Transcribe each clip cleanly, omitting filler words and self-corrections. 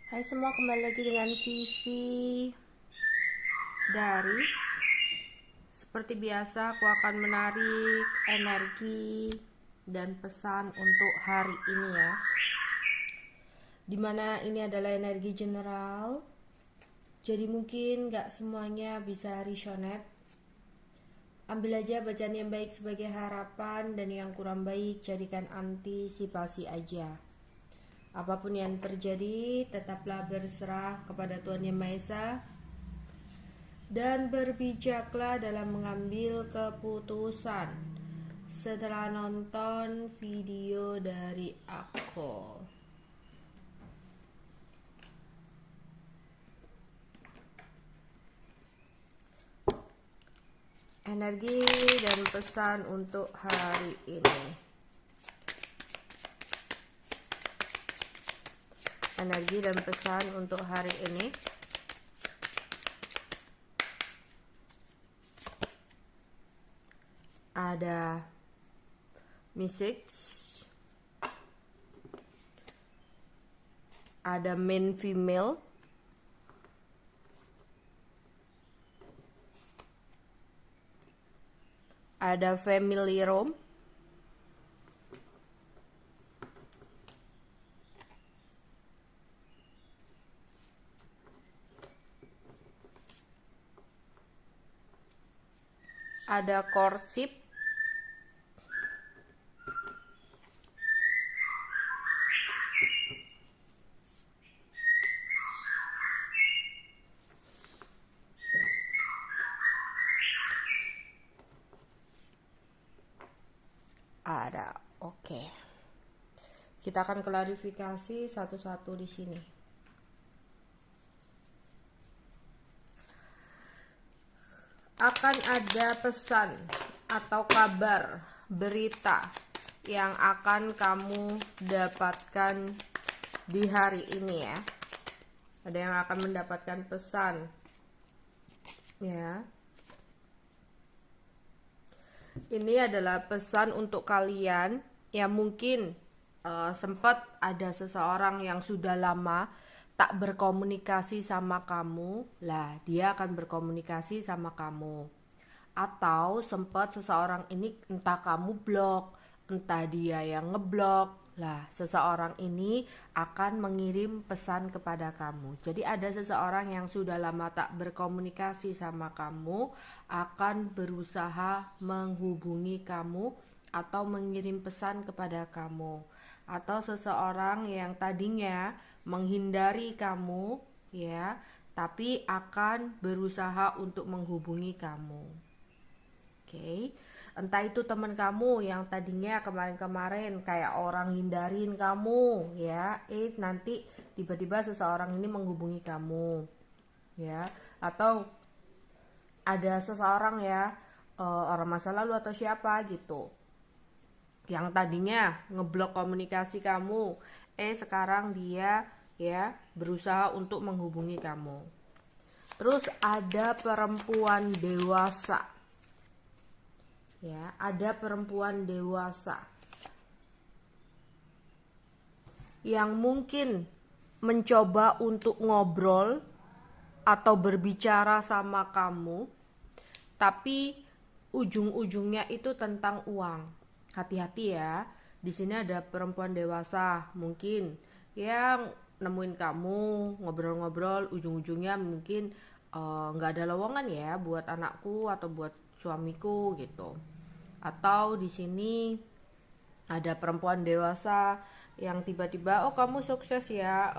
Hai semua, kembali lagi dengan Vivi dari seperti biasa aku akan menarik energi dan pesan untuk hari ini ya. Dimana ini adalah energi general, jadi mungkin gak semuanya bisa resonate. Ambil aja bacaan yang baik sebagai harapan, dan yang kurang baik jadikan antisipasi aja. Apapun yang terjadi, tetaplah berserah kepada Tuhan Yang Maha Esa dan berbijaklah dalam mengambil keputusan setelah nonton video dari aku. Energi dan pesan untuk hari ini. Energi dan pesan untuk hari ini. Ada message, ada main female, ada family room, ada courtship, ada. Oke. Kita akan klarifikasi satu-satu di sini. Akan ada pesan atau kabar, berita yang akan kamu dapatkan di hari ini ya. Ada yang akan mendapatkan pesan ya. Ini adalah pesan untuk kalian yang mungkin sempat ada seseorang yang sudah lama tak berkomunikasi sama kamu. Lah, dia akan berkomunikasi sama kamu. Atau sempat seseorang ini entah kamu blok, entah dia yang ngeblok. Lah, seseorang ini akan mengirim pesan kepada kamu. Jadi ada seseorang yang sudah lama tak berkomunikasi sama kamu akan berusaha menghubungi kamu atau mengirim pesan kepada kamu. Atau seseorang yang tadinya menghindari kamu ya, tapi akan berusaha untuk menghubungi kamu. Oke. Entah itu teman kamu yang tadinya kemarin-kemarin kayak orang hindarin kamu ya, nanti tiba-tiba seseorang ini menghubungi kamu ya. Atau ada seseorang ya, orang masa lalu atau siapa gitu, yang tadinya ngeblok komunikasi kamu, sekarang dia ya berusaha untuk menghubungi kamu. Terus ada perempuan dewasa. Ya, ada perempuan dewasa yang mungkin mencoba untuk ngobrol atau berbicara sama kamu, tapi ujung-ujungnya itu tentang uang. Hati-hati ya. Di sini ada perempuan dewasa mungkin yang nemuin kamu ngobrol-ngobrol, ujung-ujungnya mungkin nggak ada lowongan ya buat anakku atau buat suamiku gitu. Atau di sini ada perempuan dewasa yang tiba-tiba, oh kamu sukses ya,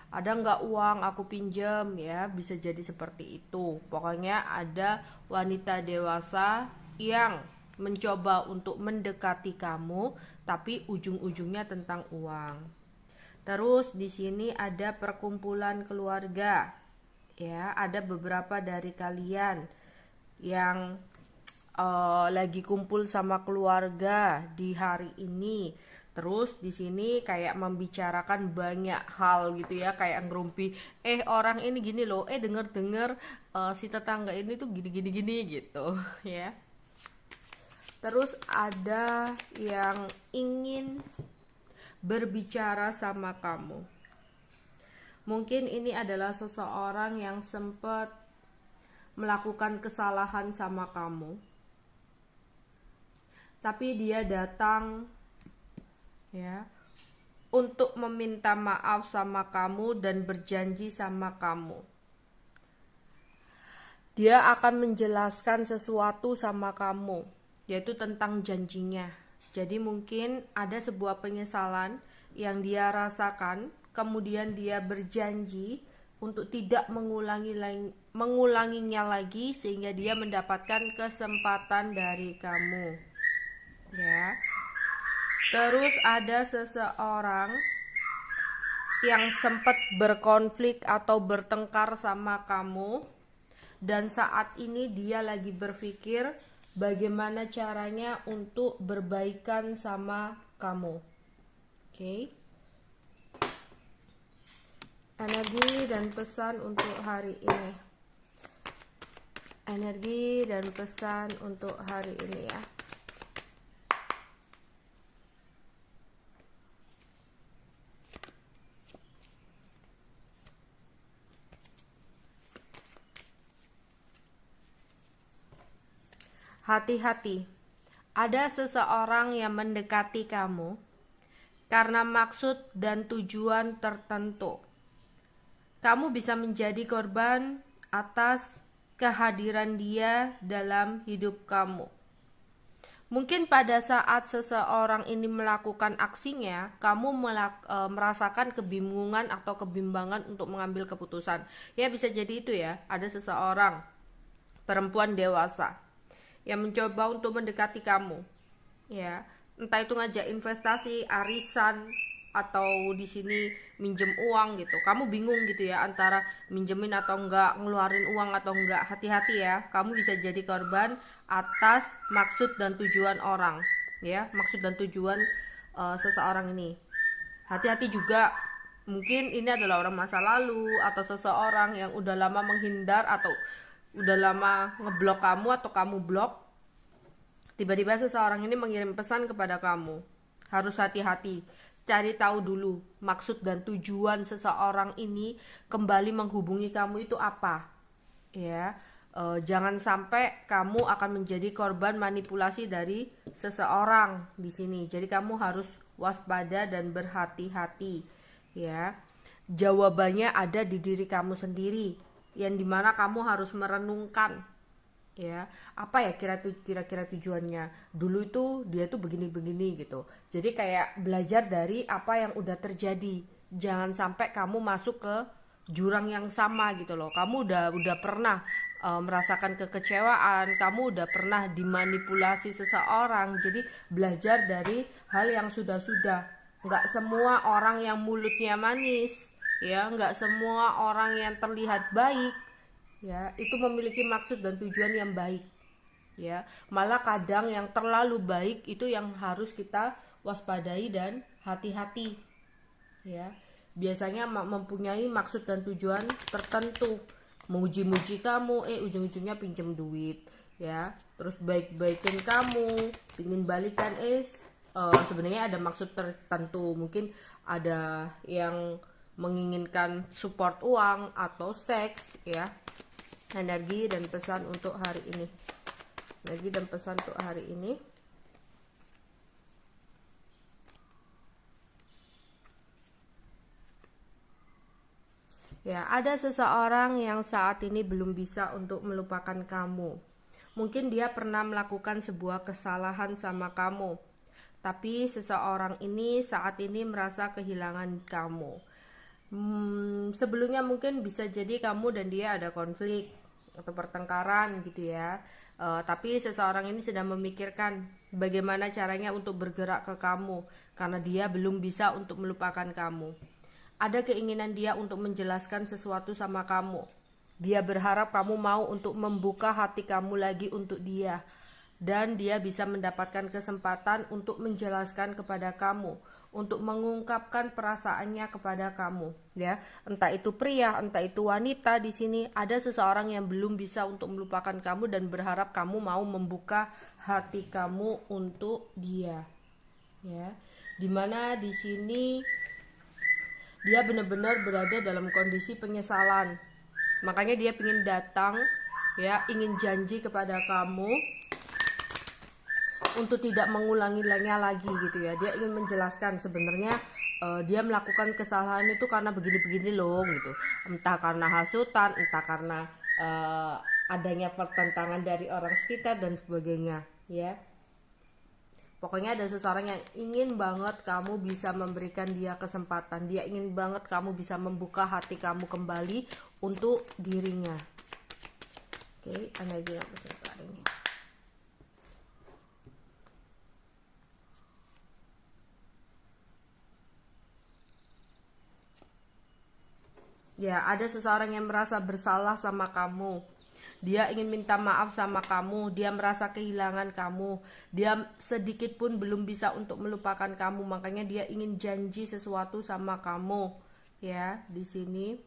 ada nggak uang aku pinjam ya, bisa jadi seperti itu. Pokoknya ada wanita dewasa yang mencoba untuk mendekati kamu, tapi ujung-ujungnya tentang uang. Terus di sini ada perkumpulan keluarga, ya, ada beberapa dari kalian yang lagi kumpul sama keluarga di hari ini. Terus di sini kayak membicarakan banyak hal gitu ya, kayak ngerumpi, orang ini gini loh, denger-denger si tetangga ini tuh gini-gini gitu ya. Terus ada yang ingin berbicara sama kamu. Mungkin ini adalah seseorang yang sempat melakukan kesalahan sama kamu, tapi dia datang ya untuk meminta maaf sama kamu dan berjanji sama kamu. Dia akan menjelaskan sesuatu sama kamu, yaitu tentang janjinya. Jadi mungkin ada sebuah penyesalan yang dia rasakan, kemudian dia berjanji untuk tidak mengulanginya lagi, sehingga dia mendapatkan kesempatan dari kamu. Ya. Terus ada seseorang yang sempat berkonflik atau bertengkar sama kamu, dan saat ini dia lagi berpikir bagaimana caranya untuk berbaikan sama kamu. Oke. Energi dan pesan untuk hari ini. Energi dan pesan untuk hari ini ya. Hati-hati, ada seseorang yang mendekati kamu karena maksud dan tujuan tertentu. Kamu bisa menjadi korban atas kehadiran dia dalam hidup kamu. Mungkin pada saat seseorang ini melakukan aksinya, kamu merasakan kebingungan atau kebimbangan untuk mengambil keputusan. Ya, bisa jadi itu ya, ada seseorang perempuan dewasa yang mencoba untuk mendekati kamu, ya, entah itu ngajak investasi, arisan, atau di sini minjem uang gitu. Kamu bingung gitu ya antara minjemin atau enggak, ngeluarin uang atau enggak. Hati-hati ya, kamu bisa jadi korban atas maksud dan tujuan orang, ya, maksud dan tujuan seseorang ini. Hati-hati juga, mungkin ini adalah orang masa lalu atau seseorang yang udah lama menghindar atau udah lama ngeblok kamu atau kamu blok. Tiba-tiba seseorang ini mengirim pesan kepada kamu. Harus hati-hati, cari tahu dulu maksud dan tujuan seseorang ini kembali menghubungi kamu itu apa, ya. Jangan sampai kamu akan menjadi korban manipulasi dari seseorang di sini. Jadi kamu harus waspada dan berhati-hati, ya. Jawabannya ada di diri kamu sendiri, yang dimana kamu harus merenungkan, ya, apa ya kira-kira tujuannya. Dulu itu dia tuh begini-begini gitu. Jadi kayak belajar dari apa yang udah terjadi. Jangan sampai kamu masuk ke jurang yang sama gitu loh. Kamu udah pernah merasakan kekecewaan, kamu udah pernah dimanipulasi seseorang. Jadi belajar dari hal yang sudah-sudah. Nggak semua orang yang mulutnya manis, ya, nggak semua orang yang terlihat baik, ya, itu memiliki maksud dan tujuan yang baik, ya. Malah kadang yang terlalu baik itu yang harus kita waspadai dan hati-hati, ya. Biasanya mempunyai maksud dan tujuan tertentu, muji-muji kamu, ujung-ujungnya pinjem duit, ya. Terus baik-baikin kamu, pingin balikan, sebenarnya ada maksud tertentu. Mungkin ada yang menginginkan support uang atau seks, ya. Energi dan pesan untuk hari ini. Energi dan pesan untuk hari ini. Ya, ada seseorang yang saat ini belum bisa untuk melupakan kamu. Mungkin dia pernah melakukan sebuah kesalahan sama kamu, tapi seseorang ini saat ini merasa kehilangan kamu. Sebelumnya mungkin bisa jadi kamu dan dia ada konflik atau pertengkaran gitu ya. Tapi seseorang ini sedang memikirkan bagaimana caranya untuk bergerak ke kamu, karena dia belum bisa untuk melupakan kamu. Ada keinginan dia untuk menjelaskan sesuatu sama kamu. Dia berharap kamu mau untuk membuka hati kamu lagi untuk dia, dan dia bisa mendapatkan kesempatan untuk menjelaskan kepada kamu, untuk mengungkapkan perasaannya kepada kamu, ya. Entah itu pria, entah itu wanita, di sini ada seseorang yang belum bisa untuk melupakan kamu dan berharap kamu mau membuka hati kamu untuk dia, ya. Dimana di sini dia benar-benar berada dalam kondisi penyesalan. Makanya dia ingin datang, ya, ingin janji kepada kamu untuk tidak mengulanginya lagi gitu ya. Dia ingin menjelaskan sebenarnya dia melakukan kesalahan itu karena begini-begini loh gitu. Entah karena hasutan, entah karena adanya pertentangan dari orang sekitar dan sebagainya, ya. Pokoknya ada seseorang yang ingin banget kamu bisa memberikan dia kesempatan. Dia ingin banget kamu bisa membuka hati kamu kembali untuk dirinya. Oke, energi yang besar ini. Ya, ada seseorang yang merasa bersalah sama kamu. Dia ingin minta maaf sama kamu, dia merasa kehilangan kamu, dia sedikit pun belum bisa untuk melupakan kamu, makanya dia ingin janji sesuatu sama kamu. Ya, di sini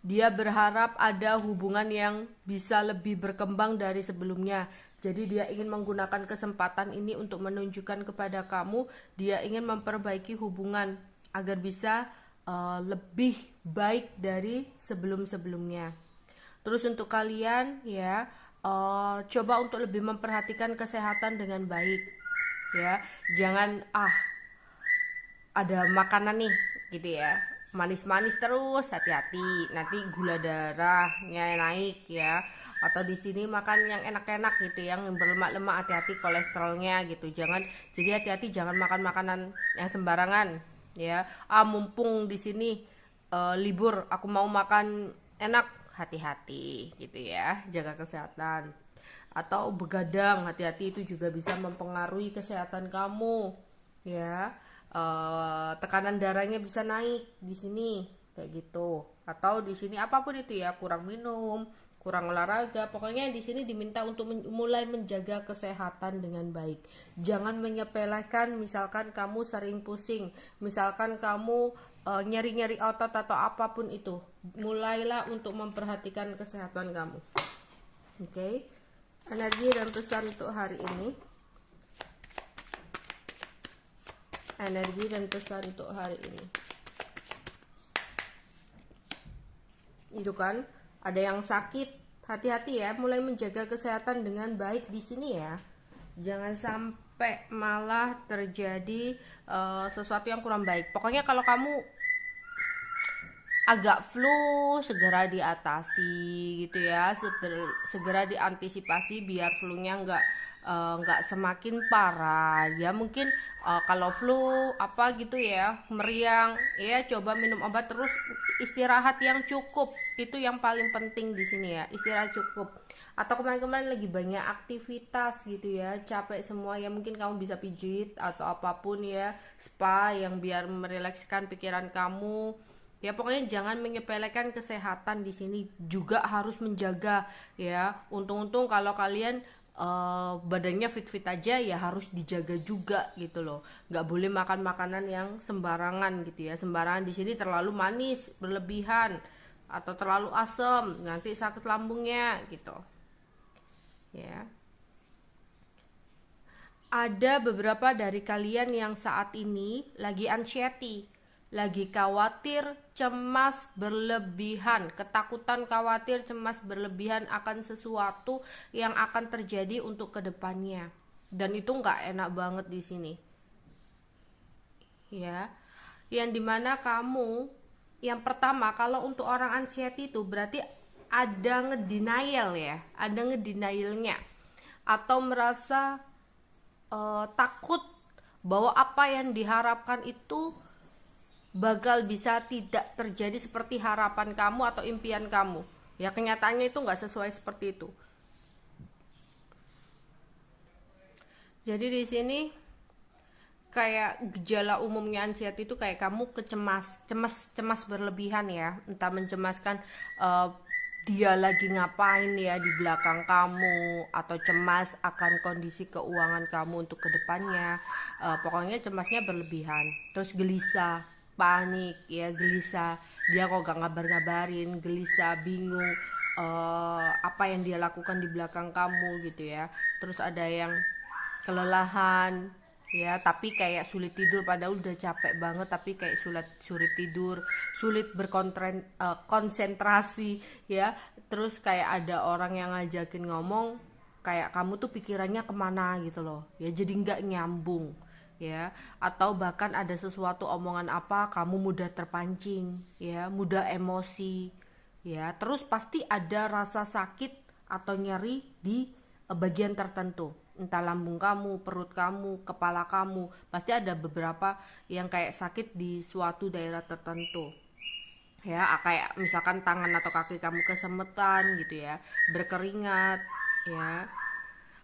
dia berharap ada hubungan yang bisa lebih berkembang dari sebelumnya. Jadi dia ingin menggunakan kesempatan ini untuk menunjukkan kepada kamu, dia ingin memperbaiki hubungan agar bisa lebih baik dari sebelum-sebelumnya. Terus untuk kalian ya, coba untuk lebih memperhatikan kesehatan dengan baik ya. Jangan ada makanan nih gitu ya, manis-manis terus, hati-hati nanti gula darahnya naik ya. Atau di sini makan yang enak-enak gitu, yang berlemak-lemak, hati-hati kolesterolnya gitu. Jadi hati-hati jangan makan makanan yang sembarangan ya. Mumpung di sini libur, aku mau makan enak, hati-hati gitu ya, jaga kesehatan. Atau begadang, hati-hati, itu juga bisa mempengaruhi kesehatan kamu ya. Tekanan darahnya bisa naik di sini kayak gitu. Atau di sini apapun itu ya, kurang minum, kurang olahraga, pokoknya di sini diminta untuk mulai menjaga kesehatan dengan baik. Jangan menyepelekan, misalkan kamu sering pusing, misalkan kamu nyeri-nyeri otot atau apapun itu, mulailah untuk memperhatikan kesehatan kamu. Oke. Energi dan pesan untuk hari ini. Energi dan pesan untuk hari ini. Itu kan, ada yang sakit, hati-hati ya, mulai menjaga kesehatan dengan baik di sini ya. Jangan sampai malah terjadi sesuatu yang kurang baik. Pokoknya kalau kamu agak flu, segera diatasi gitu ya, segera diantisipasi biar flu-nya nggak semakin parah ya. Mungkin kalau flu apa gitu ya, meriang ya, coba minum obat, terus istirahat yang cukup, itu yang paling penting di sini ya, istirahat cukup. Atau kemarin-kemarin lagi banyak aktivitas gitu ya, capek semua ya, mungkin kamu bisa pijit atau apapun ya, spa yang biar merilekskan pikiran kamu. Ya pokoknya jangan menyepelekan kesehatan di sini, juga harus menjaga ya. Untung-untung kalau kalian badannya fit-fit aja ya, harus dijaga juga gitu loh. Nggak boleh makan makanan yang sembarangan gitu ya. Sembarangan di sini terlalu manis berlebihan atau terlalu asam, nanti sakit lambungnya gitu. Ya. Ada beberapa dari kalian yang saat ini lagi anxiety, lagi khawatir, cemas berlebihan, ketakutan, khawatir, cemas berlebihan akan sesuatu yang akan terjadi untuk kedepannya, dan itu nggak enak banget di sini ya. Yang dimana kamu, yang pertama, kalau untuk orang anxiety itu berarti ada ngedenial ya, ada ngedenialnya, atau merasa takut bahwa apa yang diharapkan itu bakal bisa tidak terjadi seperti harapan kamu atau impian kamu ya. Kenyataannya itu nggak sesuai seperti itu. Jadi di sini kayak gejala umumnya anxiety itu kayak kamu cemas berlebihan ya, entah mencemaskan dia lagi ngapain ya di belakang kamu, atau cemas akan kondisi keuangan kamu untuk kedepannya. Pokoknya cemasnya berlebihan, terus gelisah, panik ya, gelisah, dia kok gak ngabarin, gelisah, bingung apa yang dia lakukan di belakang kamu gitu ya. Terus ada yang kelelahan ya, tapi kayak sulit tidur padahal udah capek banget, tapi kayak sulit tidur, sulit konsentrasi, ya. Terus kayak ada orang yang ngajakin ngomong, kayak kamu tuh pikirannya kemana gitu loh, ya, jadi nggak nyambung, ya. Atau bahkan ada sesuatu omongan apa kamu mudah terpancing, ya, mudah emosi, ya. Terus pasti ada rasa sakit atau nyeri di bagian tertentu, entah lambung kamu, perut kamu, kepala kamu, pasti ada beberapa yang kayak sakit di suatu daerah tertentu, ya. Kayak misalkan tangan atau kaki kamu kesemetan gitu, ya, berkeringat, ya.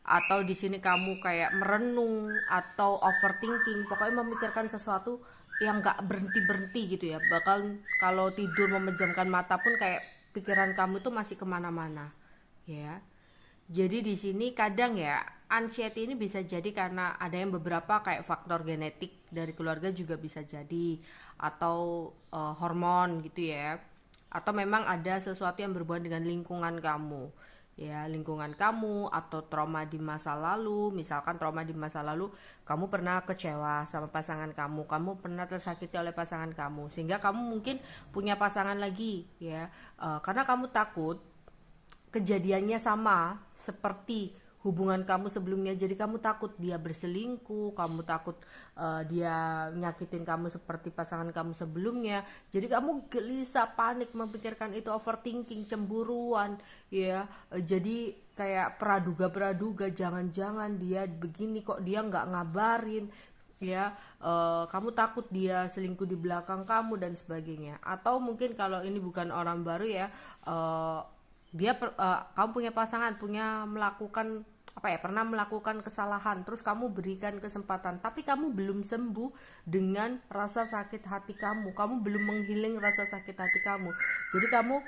Atau di sini kamu kayak merenung atau overthinking, pokoknya memikirkan sesuatu yang gak berhenti berhenti gitu, ya. Bakal kalau tidur memejamkan mata pun kayak pikiran kamu tuh masih kemana-mana, ya. Jadi di sini kadang ya, anxiety ini bisa jadi karena ada yang beberapa kayak faktor genetik dari keluarga juga bisa jadi, atau hormon gitu, ya. Atau memang ada sesuatu yang berhubungan dengan lingkungan kamu, ya, lingkungan kamu atau trauma di masa lalu. Misalkan trauma di masa lalu, kamu pernah kecewa sama pasangan kamu pernah tersakiti oleh pasangan kamu, sehingga kamu mungkin punya pasangan lagi, ya. Karena kamu takut kejadiannya sama seperti hubungan kamu sebelumnya, jadi kamu takut dia berselingkuh, kamu takut dia nyakitin kamu seperti pasangan kamu sebelumnya, jadi kamu gelisah, panik, memikirkan itu, overthinking, cemburuan, ya. Jadi kayak praduga, jangan-jangan dia begini, kok dia nggak ngabarin, ya. Kamu takut dia selingkuh di belakang kamu dan sebagainya. Atau mungkin kalau ini bukan orang baru, ya, kamu punya pasangan, pernah melakukan kesalahan, terus kamu berikan kesempatan, tapi kamu belum sembuh dengan rasa sakit hati kamu belum menghiling rasa sakit hati kamu. Jadi kamu,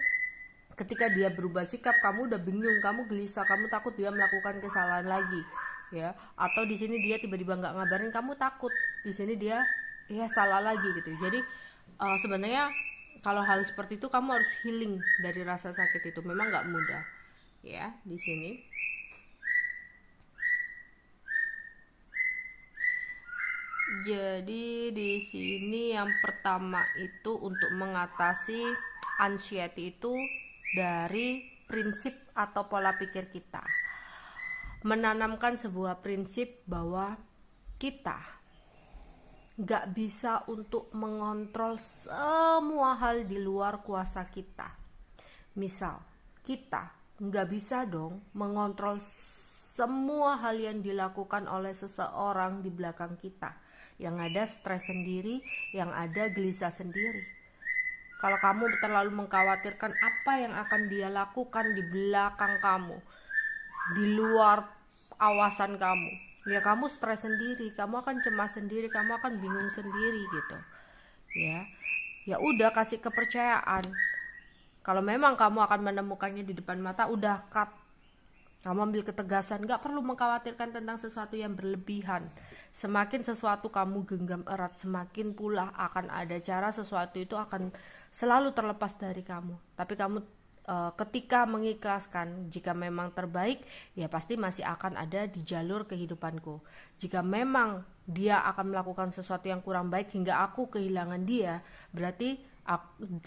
ketika dia berubah sikap, kamu udah bingung, kamu gelisah, kamu takut dia melakukan kesalahan lagi, ya. Atau di sini dia tiba-tiba nggak ngabarin, kamu takut di sini dia ya salah lagi gitu. Jadi sebenarnya kalau hal seperti itu kamu harus healing dari rasa sakit itu, memang nggak mudah, ya. Di sini jadi di sini yang pertama itu untuk mengatasi anxiety itu dari prinsip atau pola pikir kita, menanamkan sebuah prinsip bahwa kita gak bisa untuk mengontrol semua hal di luar kuasa kita. Misal, kita gak bisa dong mengontrol semua hal yang dilakukan oleh seseorang di belakang kita. Yang ada stres sendiri, yang ada gelisah sendiri. Kalau kamu terlalu mengkhawatirkan apa yang akan dia lakukan di belakang kamu, di luar awasan kamu, ya kamu stres sendiri, kamu akan cemas sendiri, kamu akan bingung sendiri gitu, ya. Ya udah, kasih kepercayaan. Kalau memang kamu akan menemukannya di depan mata, udah cut. Kamu ambil ketegasan, gak perlu mengkhawatirkan tentang sesuatu yang berlebihan. Semakin sesuatu kamu genggam erat, semakin pula akan ada cara sesuatu itu akan selalu terlepas dari kamu. Tapi kamu ketika mengikhlaskan, jika memang terbaik, ya pasti masih akan ada di jalur kehidupanku. Jika memang dia akan melakukan sesuatu yang kurang baik hingga aku kehilangan dia, berarti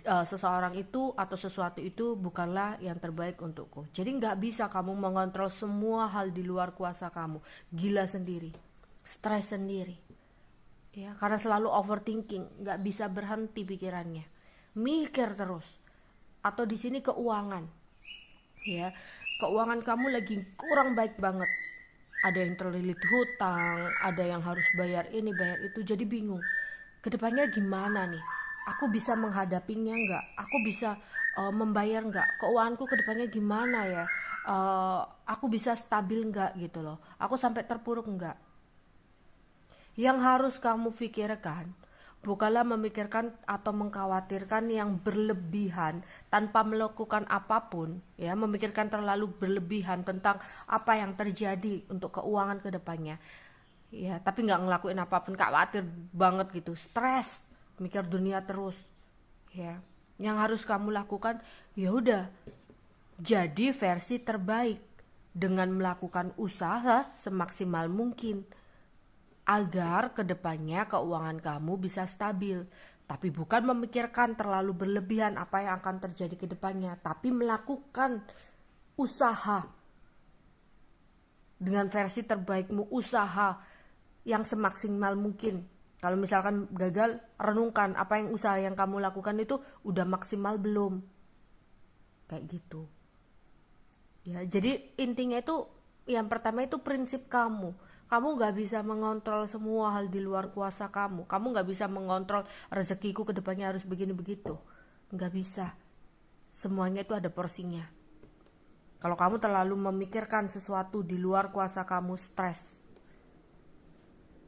seseorang itu atau sesuatu itu bukanlah yang terbaik untukku. Jadi gak bisa kamu mengontrol semua hal di luar kuasa kamu. Gila sendiri, stres sendiri, ya, karena selalu overthinking, gak bisa berhenti pikirannya, mikir terus. Atau di sini keuangan, ya, keuangan kamu lagi kurang baik banget, ada yang terlilit hutang, ada yang harus bayar ini bayar itu, jadi bingung kedepannya gimana nih, aku bisa menghadapinya nggak, aku bisa membayar nggak, keuanganku kedepannya gimana ya, aku bisa stabil nggak gitu loh, aku sampai terpuruk nggak. Yang harus kamu pikirkan bukanlah memikirkan atau mengkhawatirkan yang berlebihan tanpa melakukan apapun, ya, memikirkan terlalu berlebihan tentang apa yang terjadi untuk keuangan ke depannya, ya, tapi nggak ngelakuin apapun, khawatir banget gitu, stres, mikir dunia terus, ya. Yang harus kamu lakukan, ya udah, jadi versi terbaik dengan melakukan usaha semaksimal mungkin. agar kedepannya keuangan kamu bisa stabil. Tapi bukan memikirkan terlalu berlebihan apa yang akan terjadi ke depannya, tapi melakukan usaha dengan versi terbaikmu, usaha yang semaksimal mungkin. Kalau misalkan gagal, renungkan apa yang usaha yang kamu lakukan itu udah maksimal belum. Kayak gitu. Ya, jadi intinya itu yang pertama itu prinsip kamu. Kamu gak bisa mengontrol semua hal di luar kuasa kamu. Kamu gak bisa mengontrol rezekiku ke depannya harus begini begitu. Gak bisa. Semuanya itu ada porsinya. Kalau kamu terlalu memikirkan sesuatu di luar kuasa kamu, stres.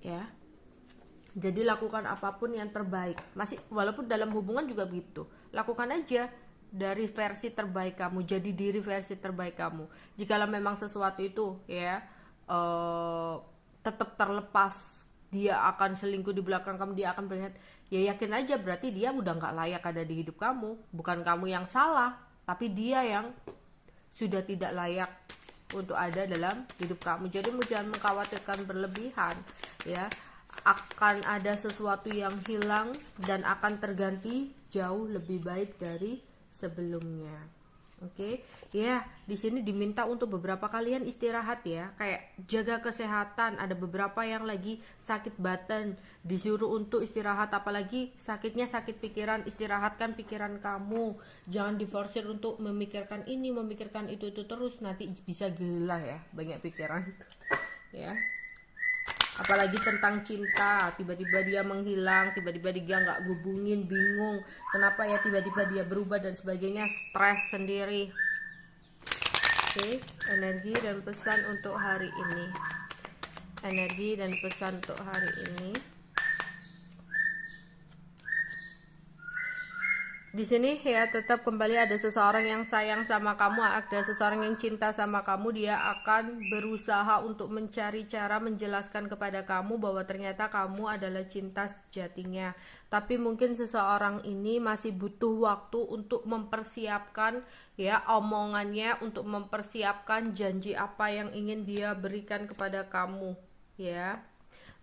Ya. Jadi lakukan apapun yang terbaik. Masih walaupun dalam hubungan juga begitu. Lakukan aja dari versi terbaik kamu. Jadi diri versi terbaik kamu. Jikalau memang sesuatu itu ya tetap terlepas, dia akan selingkuh di belakang kamu, dia akan berniat, ya yakin aja berarti dia udah gak layak ada di hidup kamu. Bukan kamu yang salah, tapi dia yang sudah tidak layak untuk ada dalam hidup kamu. Jadi jangan mengkhawatirkan berlebihan ya. Akan ada sesuatu yang hilang dan akan terganti jauh lebih baik dari sebelumnya. Oke, ya di sini diminta untuk beberapa kalian istirahat ya, kayak jaga kesehatan. Ada beberapa yang lagi sakit badan, disuruh untuk istirahat, apalagi sakitnya sakit pikiran. Istirahatkan pikiran kamu, jangan diforsir untuk memikirkan ini, memikirkan itu terus, nanti bisa gila ya, banyak pikiran ya. Apalagi tentang cinta, tiba-tiba dia menghilang, tiba-tiba dia nggak hubungin, bingung kenapa ya tiba-tiba dia berubah dan sebagainya, stres sendiri. Oke, energi dan pesan untuk hari ini. Energi dan pesan untuk hari ini. Di sini ya tetap kembali ada seseorang yang sayang sama kamu, ada seseorang yang cinta sama kamu. Dia akan berusaha untuk mencari cara menjelaskan kepada kamu bahwa ternyata kamu adalah cinta sejatinya. Tapi mungkin seseorang ini masih butuh waktu untuk mempersiapkan ya omongannya, untuk mempersiapkan janji apa yang ingin dia berikan kepada kamu ya.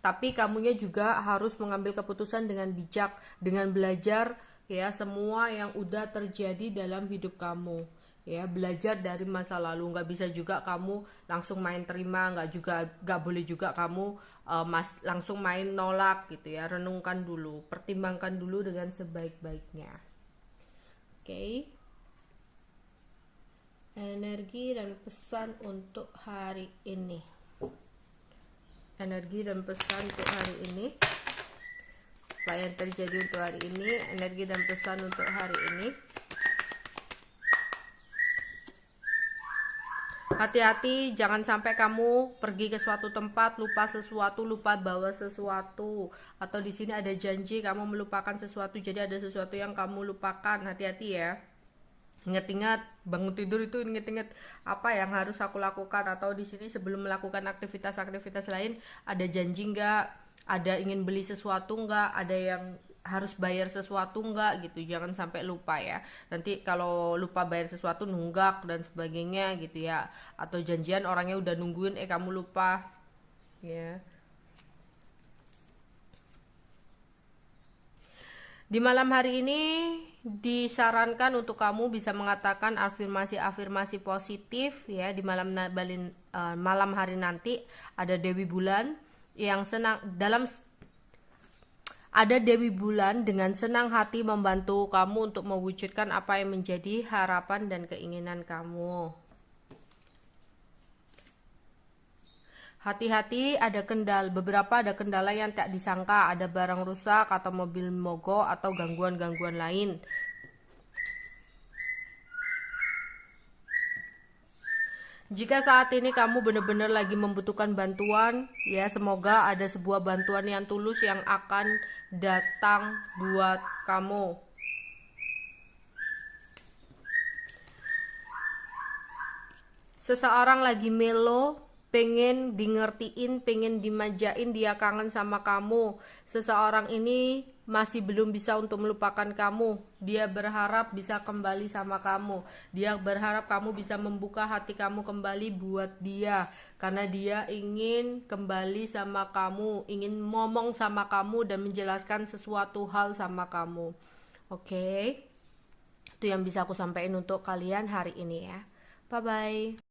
Tapi kamunya juga harus mengambil keputusan dengan bijak, dengan belajar ya semua yang udah terjadi dalam hidup kamu ya, belajar dari masa lalu. Nggak bisa juga kamu langsung main terima, nggak boleh juga kamu langsung main nolak gitu ya. Renungkan dulu, pertimbangkan dulu dengan sebaik-baiknya. Oke. Energi dan pesan untuk hari ini. Energi dan pesan untuk hari ini. Apa yang terjadi untuk hari ini, energi dan pesan untuk hari ini. Hati-hati, jangan sampai kamu pergi ke suatu tempat lupa sesuatu, lupa bawa sesuatu, atau di sini ada janji kamu melupakan sesuatu, jadi ada sesuatu yang kamu lupakan. Hati-hati ya. Ingat-ingat bangun tidur itu, ingat-ingat apa yang harus aku lakukan, atau di sini sebelum melakukan aktivitas-aktivitas lain ada janji nggak? Ada ingin beli sesuatu nggak, ada yang harus bayar sesuatu nggak gitu, jangan sampai lupa ya. Nanti kalau lupa bayar sesuatu nunggak dan sebagainya gitu ya, atau janjian orangnya udah nungguin kamu lupa ya. Di malam hari ini disarankan untuk kamu bisa mengatakan afirmasi-afirmasi positif ya. Di malam hari nanti ada Dewi Bulan yang senang ada Dewi Bulan dengan senang hati membantu kamu untuk mewujudkan apa yang menjadi harapan dan keinginan kamu. Hati-hati, beberapa ada kendala yang tak disangka, ada barang rusak atau mobil mogok atau gangguan-gangguan lain. Jika saat ini kamu benar-benar lagi membutuhkan bantuan, ya semoga ada sebuah bantuan yang tulus yang akan datang buat kamu. Seseorang lagi melo, pengen di ngertiin, pengen dimanjain, dia kangen sama kamu. Seseorang ini masih belum bisa untuk melupakan kamu. Dia berharap bisa kembali sama kamu. Dia berharap kamu bisa membuka hati kamu kembali buat dia, karena dia ingin kembali sama kamu, ingin ngomong sama kamu dan menjelaskan sesuatu hal sama kamu. Oke, itu yang bisa aku sampaikan untuk kalian hari ini ya. Bye bye.